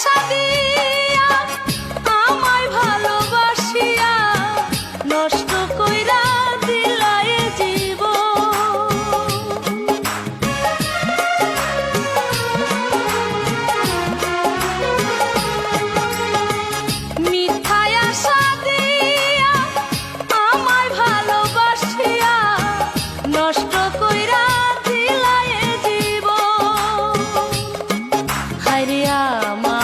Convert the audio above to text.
আশা দিয়া আমায় ভালোবাসিয়া নষ্ট কইরা দিলাই জীবন। মিথ্যায় আশা দিয়া আমায় ভালোবাসিয়া নষ্ট কইরা দিলাই জীবন। হায়রে আমার